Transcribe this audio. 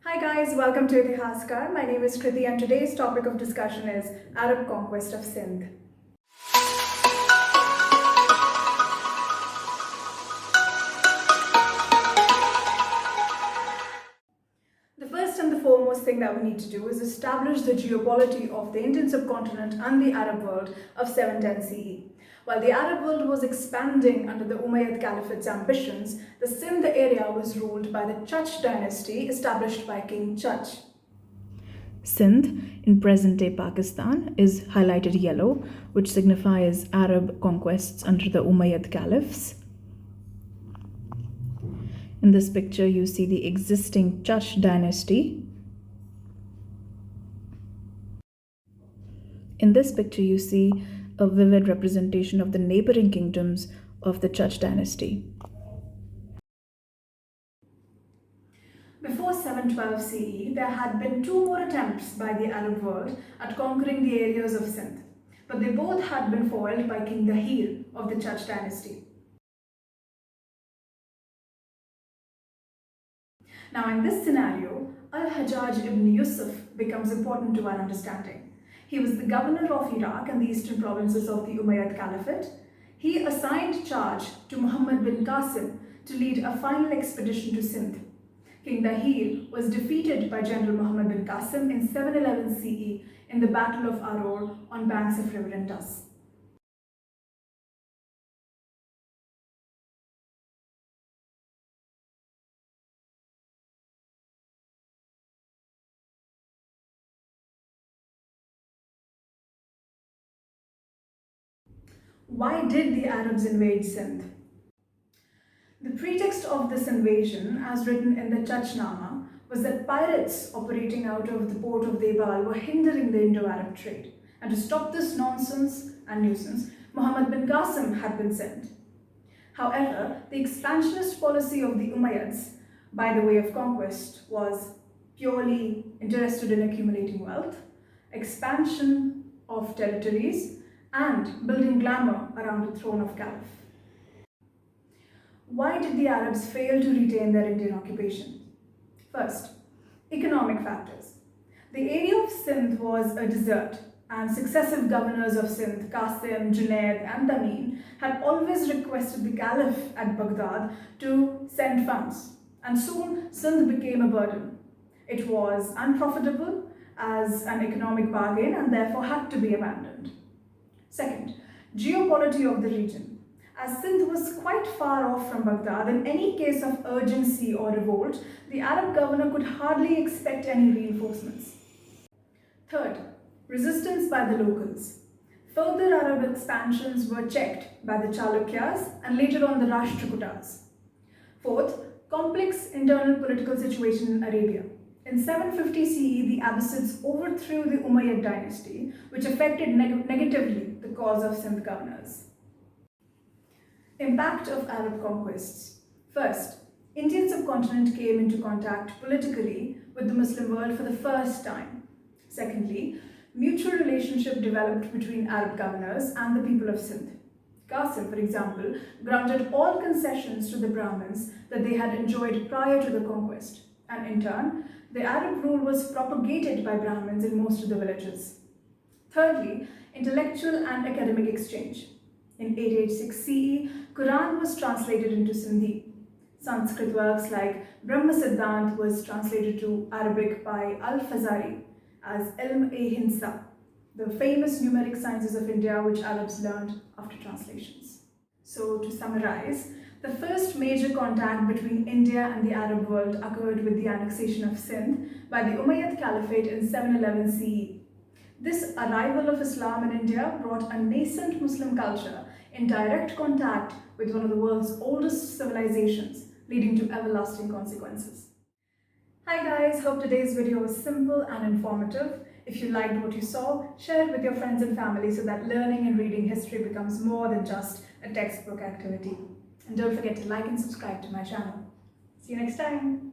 Hi guys, welcome to ITIHASKAAR. My name is Kriti and today's topic of discussion is Arab Conquest of Sindh. The first and the foremost thing that we need to do is establish the geopolity of the Indian subcontinent and the Arab world of 710 CE. While the Arab world was expanding under the Umayyad Caliphate's ambitions, the Sindh area was ruled by the Chach dynasty established by King Chach. Sindh, in present-day Pakistan, is highlighted yellow, which signifies Arab conquests under the Umayyad Caliphs. In this picture, you see the existing Chach dynasty. In this picture, you see a vivid representation of the neighboring kingdoms of the Chach dynasty. Before 712 CE, there had been two more attempts by the Arab world at conquering the areas of Sindh, but they both had been foiled by King Dahir of the Chach dynasty. Now, in this scenario, Hajjaj Ibn Yusuf becomes important to our understanding. He was the governor of Iraq and the eastern provinces of the Umayyad Caliphate. He assigned charge to Muhammad bin Qasim to lead a final expedition to Sindh. King Dahir was defeated by General Muhammad bin Qasim in 711 CE in the Battle of Aror on banks of River Indus. Why did the Arabs invade Sindh? The pretext of this invasion, as written in the Chachnama, was that pirates operating out of the port of Debal were hindering the Indo-Arab trade. And to stop this nonsense and nuisance, Muhammad bin Qasim had been sent. However, the expansionist policy of the Umayyads, by the way of conquest, was purely interested in accumulating wealth, expansion of territories, and building glamour around the throne of Caliph. Why did the Arabs fail to retain their Indian occupation? First, economic factors. The area of Sindh was a desert, and successive governors of Sindh, Qasim, Junaid, and Tamim, had always requested the Caliph at Baghdad to send funds, and soon Sindh became a burden. It was unprofitable as an economic bargain and therefore had to be abandoned. Second, geopolity of the region. As Sindh was quite far off from Baghdad, in any case of urgency or revolt, the Arab governor could hardly expect any reinforcements. Third, resistance by the locals. Further Arab expansions were checked by the Chalukyas and later on the Rashtrakutas. Fourth, complex internal political situation in Arabia. In 750 CE, the Abbasids overthrew the Umayyad dynasty, which affected negatively the cause of Sindh governors. Impact of Arab conquests. First, Indian subcontinent came into contact politically with the Muslim world for the first time. Secondly, mutual relationship developed between Arab governors and the people of Sindh. Qasim, for example, granted all concessions to the Brahmins that they had enjoyed prior to the conquest, and in turn, the Arab rule was propagated by Brahmins in most of the villages. Thirdly, intellectual and academic exchange. In 886 CE, Quran was translated into Sindhi. Sanskrit works like Brahma Siddhant was translated to Arabic by Al-Fazari as Ilm-e-Hinsa, the famous numeric sciences of India which Arabs learned after translations. So to summarize, the first major contact between India and the Arab world occurred with the annexation of Sindh by the Umayyad Caliphate in 711 CE. This arrival of Islam in India brought a nascent Muslim culture in direct contact with one of the world's oldest civilizations, leading to everlasting consequences. Hi guys, hope today's video was simple and informative. If you liked what you saw, share it with your friends and family so that learning and reading history becomes more than just a textbook activity. And don't forget to like and subscribe to my channel. See you next time.